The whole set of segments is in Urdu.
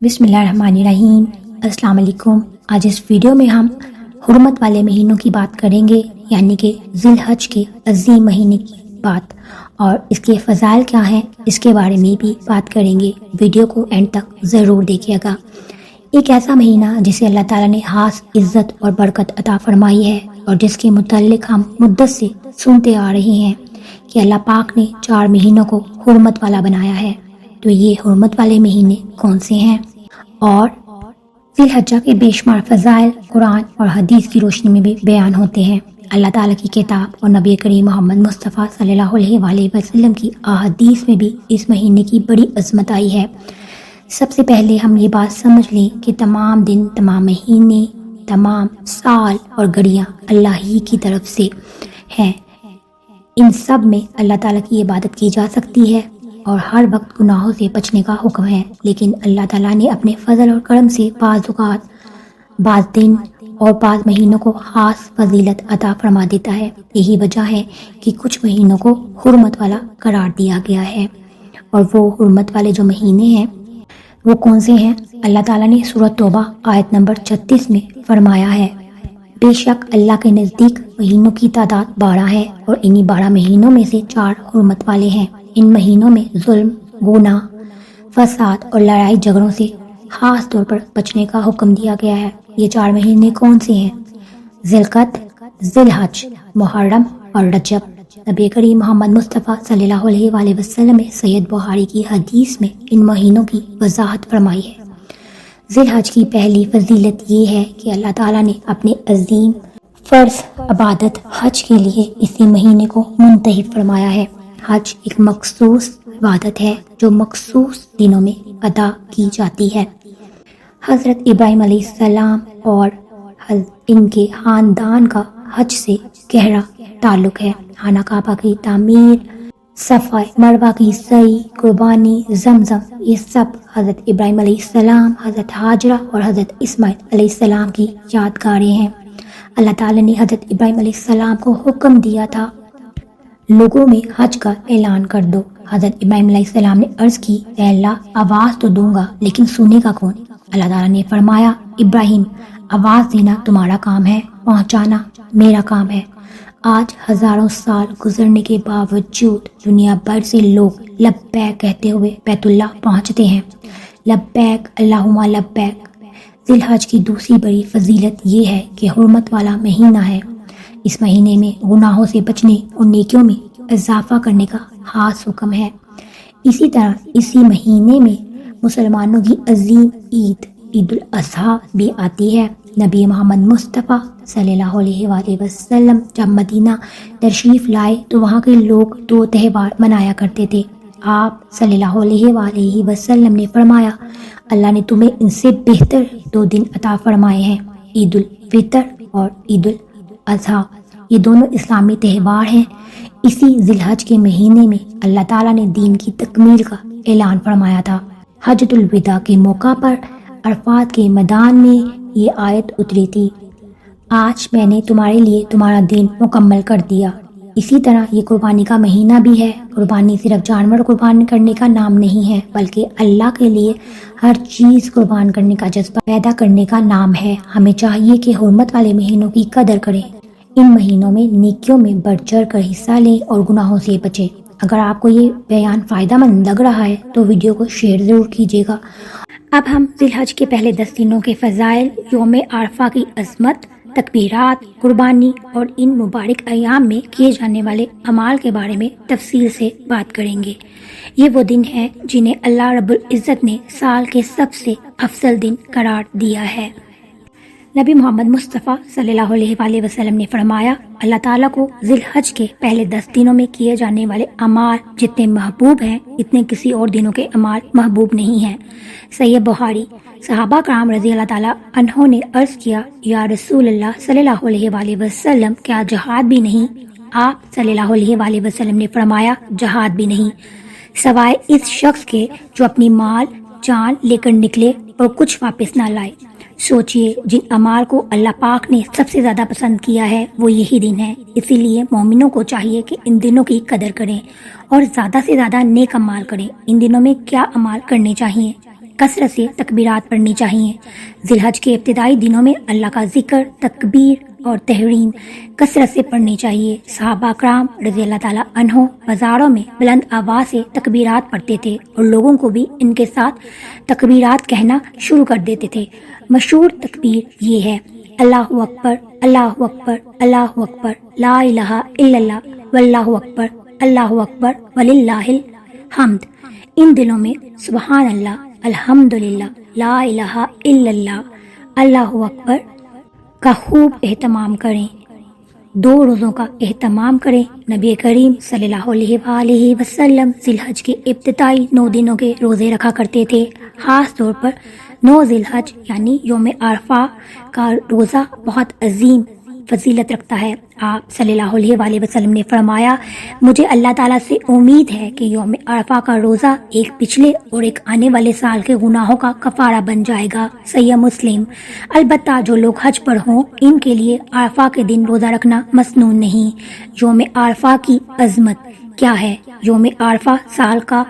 بسم اللہ الرحمن الرحیم۔ السلام علیکم۔ آج اس ویڈیو میں ہم حرمت والے مہینوں کی بات کریں گے، یعنی کہ ذی الحج کے عظیم مہینے کی بات، اور اس کے فضائل کیا ہیں اس کے بارے میں بھی بات کریں گے۔ ویڈیو کو اینڈ تک ضرور دیکھیے گا۔ ایک ایسا مہینہ جسے اللہ تعالیٰ نے خاص عزت اور برکت عطا فرمائی ہے، اور جس کے متعلق ہم مدت سے سنتے آ رہے ہیں کہ اللہ پاک نے 4 مہینوں کو حرمت والا بنایا ہے۔ تو یہ حرمت والے مہینے کون سے ہیں اور ذی الحجہ کے بے شمار فضائل قرآن اور حدیث کی روشنی میں بھی بیان ہوتے ہیں۔ اللہ تعالیٰ کی کتاب اور نبی کریم محمد مصطفیٰ صلی اللہ علیہ وآلہ وسلم کی احادیث میں بھی اس مہینے کی بڑی عظمت آئی ہے۔ سب سے پہلے ہم یہ بات سمجھ لیں کہ تمام دن، تمام مہینے، تمام سال اور گھڑیاں اللہ ہی کی طرف سے ہیں۔ ان سب میں اللہ تعالیٰ کی عبادت کی جا سکتی ہے اور ہر وقت گناہوں سے بچنے کا حکم ہے، لیکن اللہ تعالیٰ نے اپنے فضل اور کرم سے بعض اوقات، بعض دن اور بعض مہینوں کو خاص فضیلت عطا فرما دیتا ہے۔ یہی وجہ ہے کہ کچھ مہینوں کو حرمت والا قرار دیا گیا ہے۔ اور وہ حرمت والے جو مہینے ہیں وہ کون سے ہیں؟ اللہ تعالیٰ نے سورۃ توبہ آیت نمبر 36 میں فرمایا ہے، بے شک اللہ کے نزدیک مہینوں کی تعداد 12 ہے، اور انہی 12 مہینوں میں سے 4 حرمت والے ہیں۔ ان مہینوں میں ظلم، گناہ، فساد اور لڑائی جھگڑوں سے خاص طور پر بچنے کا حکم دیا گیا ہے۔ یہ 4 مہینے کون سے ہیں؟ ذی القعدہ، ذی الحج، محرم اور رجب۔ نبی کریم محمد مصطفیٰ صلی اللہ علیہ وآلہ وسلم نے سید بخاری کی حدیث میں ان مہینوں کی وضاحت فرمائی ہے۔ ذی الحج کی پہلی فضیلت یہ ہے کہ اللہ تعالیٰ نے اپنے عظیم فرض عبادت حج کے لیے اسی مہینے کو منتخب فرمایا ہے۔ حج ایک مخصوص عبادت ہے جو مخصوص دنوں میں ادا کی جاتی ہے۔ حضرت ابراہیم علیہ السلام اور ان کے خاندان کا حج سے گہرا تعلق ہے۔ خانہ کعبہ کی تعمیر، صفا مروہ کی سعی، قربانی، زمزم، یہ سب حضرت ابراہیم علیہ السلام، حضرت ہاجرہ اور حضرت اسماعیل علیہ السلام کی یادگاریں ہیں۔ اللہ تعالیٰ نے حضرت ابراہیم علیہ السلام کو حکم دیا تھا، لوگوں میں حج کا اعلان کر دو۔ حضرت ابراہیم علیہ السلام نے عرض کی، اے اللہ، آواز تو دوں گا لیکن سنے گا کون؟ اللہ تعالیٰ نے فرمایا، ابراہیم، آواز دینا تمہارا کام ہے، پہنچانا میرا کام ہے۔ آج ہزاروں سال گزرنے کے باوجود دنیا بھر سے لوگ لبیک کہتے ہوئے بیت اللہ پہنچتے ہیں۔ لبیک اللہم لبیک۔ ذی الحج کی دوسری بڑی فضیلت یہ ہے کہ حرمت والا مہینہ ہے۔ اس مہینے میں گناہوں سے بچنے اور نیکیوں میں اضافہ کرنے کا خاص حکم ہے۔ اسی طرح اسی مہینے میں مسلمانوں کی عظیم عید، عید الاضحیٰ بھی آتی ہے۔ نبی محمد مصطفیٰ صلی اللہ علیہ وآلہ وسلم جب مدینہ تشریف لائے تو وہاں کے لوگ 2 تہوار منایا کرتے تھے۔ آپ صلی اللہ علیہ وآلہ وسلم نے فرمایا، اللہ نے تمہیں ان سے بہتر 2 دن عطا فرمائے ہیں، عید الفطر اور عید الاضحیٰ۔ یہ دونوں اسلامی تہوار ہیں۔ اسی ذی الحج کے مہینے میں اللہ تعالیٰ نے دین کی تکمیل کا اعلان فرمایا تھا۔ حجۃ الوداع کے موقع پر عرفات کے میدان میں یہ آیت اتری تھی، آج میں نے تمہارے لیے تمہارا دین مکمل کر دیا۔ اسی طرح یہ قربانی کا مہینہ بھی ہے۔ قربانی صرف جانور قربان کرنے کا نام نہیں ہے، بلکہ اللہ کے لیے ہر چیز قربان کرنے کا جذبہ پیدا کرنے کا نام ہے۔ ہمیں چاہیے کہ حرمت والے مہینوں کی قدر کریں، ان مہینوں میں نیکیوں میں بڑھ چڑھ کر حصہ لیں اور گناہوں سے بچیں۔ اگر آپ کو یہ بیان فائدہ مند لگ رہا ہے تو ویڈیو کو شیئر ضرور کیجیے گا۔ اب ہم ذی الحج کے پہلے 10 دنوں کے فضائل، یوم عرفہ کی عظمت، تکبیرات، قربانی اور ان مبارک ایام میں کیے جانے والے اعمال کے بارے میں تفصیل سے بات کریں گے۔ یہ وہ دن ہیں جنہیں اللہ رب العزت نے سال کے سب سے افضل دن قرار دیا ہے۔ نبی محمد مصطفیٰ صلی اللہ علیہ وآلہ وسلم نے فرمایا، اللہ تعالیٰ کو ذی الحج کے پہلے 10 دنوں میں کیے جانے والے اعمال جتنے محبوب ہیں اتنے کسی اور دنوں کے اعمال محبوب نہیں ہیں۔ صحیح بخاری۔ صحابہ کرام رضی اللہ تعالیٰ عنہ نے عرض کیا، یا رسول اللہ صلی اللہ علیہ وآلہ وسلم، کیا جہاد بھی نہیں؟ آپ صلی اللہ علیہ وآلہ وسلم نے فرمایا، جہاد بھی نہیں، سوائے اس شخص کے جو اپنی مال جان لے کر نکلے اور کچھ واپس نہ لائے۔ سوچئے، جن اعمال کو اللہ پاک نے سب سے زیادہ پسند کیا ہے وہ یہی دن ہے۔ اسی لیے مومنوں کو چاہیے کہ ان دنوں کی قدر کریں اور زیادہ سے زیادہ نیک اعمال کریں۔ ان دنوں میں کیا اعمال کرنے چاہیے؟ کثرت سے تکبیرات پڑھنی چاہیے۔ ذی الحج کے ابتدائی دنوں میں اللہ کا ذکر، تکبیر اور تحریم کثرت سے پڑھنی چاہیے۔ صحابہ کرام رضی اللہ تعالیٰ عنہ بازاروں میں بلند آواز سے تکبیرات پڑھتے تھے اور لوگوں کو بھی ان کے ساتھ تکبیرات کہنا شروع کر دیتے تھے۔ مشہور تکبیر یہ ہے: اللہ اکبر، اللہ اکبر، اللہ اکبر، لا الہ الا اللہ، واللہ اکبر، اللہ اکبر وللہ الحمد۔ ان دنوں میں سبحان اللہ، الحمدللہ، لا الہ الا اللہ، اللہ اکبر کا خوب اہتمام کریں۔ 2 روزوں کا اہتمام کریں۔ نبی کریم صلی اللہ علیہ وآلہ وسلم ذی الحج کے ابتدائی 9 دنوں کے روزے رکھا کرتے تھے۔ خاص طور پر 9 ذی الحج یعنی یوم عرفہ کا روزہ بہت عظیم فضیلت رکھتا ہے۔ آپ صلی اللہ علیہ وآلہ وسلم نے فرمایا، مجھے اللہ تعالیٰ سے امید ہے کہ یوم عرفہ کا روزہ ایک پچھلے اور ایک آنے والے سال کے گناہوں کا کفارہ بن جائے گا۔ صحیح مسلم۔ البتہ جو لوگ حج پر ہوں ان کے لیے عرفہ کے دن روزہ رکھنا مسنون نہیں۔ یوم عرفہ کی عظمت کیا ہے؟ یوم عرفہ سال کا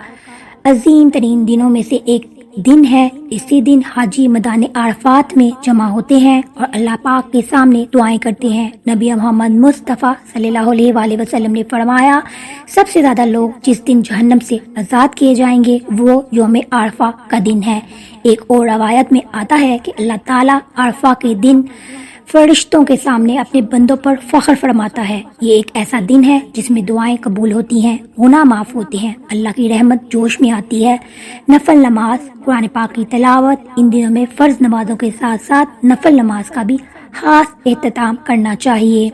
عظیم ترین دنوں میں سے ایک دن ہے۔ اسی دن حاجی میدان عرفات میں جمع ہوتے ہیں اور اللہ پاک کے سامنے دعائیں کرتے ہیں۔ نبی محمد مصطفیٰ صلی اللہ علیہ وآلہ وسلم نے فرمایا، سب سے زیادہ لوگ جس دن جہنم سے آزاد کیے جائیں گے وہ یوم عرفہ کا دن ہے۔ ایک اور روایت میں آتا ہے کہ اللہ تعالیٰ عرفہ کے دن فرشتوں کے سامنے اپنے بندوں پر فخر فرماتا ہے۔ یہ ایک ایسا دن ہے جس میں دعائیں قبول ہوتی ہیں، گناہ معاف ہوتے ہیں، اللہ کی رحمت جوش میں آتی ہے۔ نفل نماز، قرآن پاک کی تلاوت، ان دنوں میں فرض نمازوں کے ساتھ ساتھ نفل نماز کا بھی خاص اہتمام کرنا چاہیے۔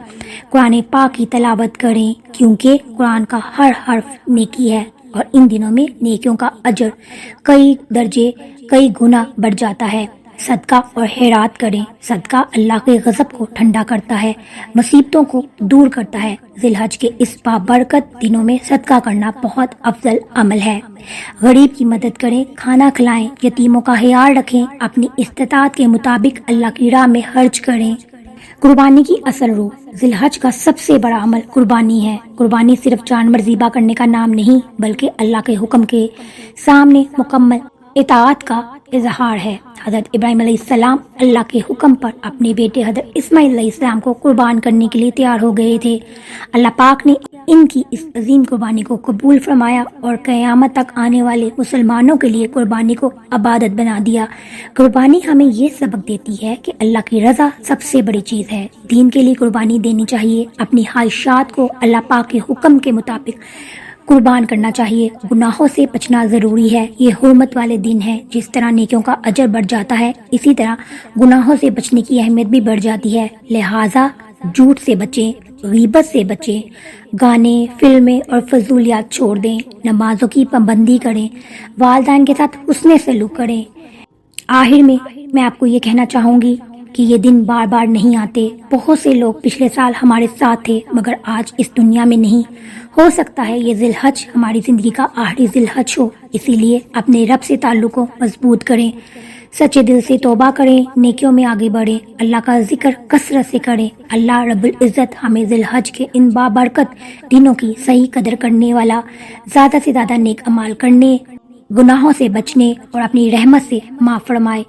قرآن پاک کی تلاوت کریں کیونکہ قرآن کا ہر حرف نیکی ہے اور ان دنوں میں نیکیوں کا اجر کئی درجے، کئی گنا بڑھ جاتا ہے۔ صدقہ اور خیرات کریں۔ صدقہ اللہ کے غضب کو ٹھنڈا کرتا ہے، مصیبتوں کو دور کرتا ہے۔ ذی الحج کے اس بابرکت دنوں میں صدقہ کرنا بہت افضل عمل ہے۔ غریب کی مدد کریں، کھانا کھلائیں، یتیموں کا خیال رکھیں، اپنی استطاعت کے مطابق اللہ کی راہ میں خرچ کریں۔ قربانی کی اصل روح۔ ذی الحج کا سب سے بڑا عمل قربانی ہے۔ قربانی صرف جانور ذبح کرنے کا نام نہیں بلکہ اللہ کے حکم کے سامنے مکمل اطاعت کا اظہار ہے۔ حضرت ابراہیم علیہ السلام اللہ کے حکم پر اپنے بیٹے حضرت اسماعیل علیہ السلام کو قربان کرنے کے لیے تیار ہو گئے تھے۔ اللہ پاک نے ان کی اس عظیم قربانی کو قبول فرمایا اور قیامت تک آنے والے مسلمانوں کے لیے قربانی کو عبادت بنا دیا۔ قربانی ہمیں یہ سبق دیتی ہے کہ اللہ کی رضا سب سے بڑی چیز ہے۔ دین کے لیے قربانی دینی چاہیے، اپنی خواہشات کو اللہ پاک کے حکم کے مطابق قربان کرنا چاہیے۔ گناہوں سے بچنا ضروری ہے۔ یہ حرمت والے دن ہے۔ جس طرح نیکیوں کا اجر بڑھ جاتا ہے اسی طرح گناہوں سے بچنے کی اہمیت بھی بڑھ جاتی ہے۔ لہٰذا جھوٹ سے بچیں، غیبت سے بچیں، گانے، فلمیں اور فضولیات چھوڑ دیں، نمازوں کی پابندی کریں، والدین کے ساتھ حسن سلوک کریں۔ آخر میں آپ کو یہ کہنا چاہوں گی کہ یہ دن بار بار نہیں آتے۔ بہت سے لوگ پچھلے سال ہمارے ساتھ تھے مگر آج اس دنیا میں نہیں۔ ہو سکتا ہے یہ ذی الحج ہماری زندگی کا آخری ذی الحج ہو، اسی لیے اپنے رب سے تعلق کو مضبوط کریں، سچے دل سے توبہ کریں، نیکیوں میں آگے بڑھیں، اللہ کا ذکر کثرت سے کریں۔ اللہ رب العزت ہمیں ذی الحج کے ان بابرکت دنوں کی صحیح قدر کرنے والا، زیادہ سے زیادہ نیک اعمال کرنے، گناہوں سے بچنے اور اپنی رحمت سے معاف فرمائے۔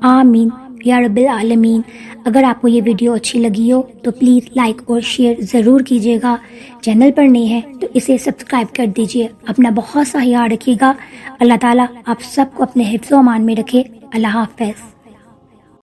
آمین یا رب العالمین۔ اگر آپ کو یہ ویڈیو اچھی لگی ہو تو پلیز لائک اور شیئر ضرور کیجیے گا۔ چینل پر نئے ہیں تو اسے سبسکرائب کر دیجیے۔ اپنا بہت سا خیال رکھیے گا۔ اللہ تعالیٰ آپ سب کو اپنے حفظ و امان میں رکھے۔ اللہ حافظ۔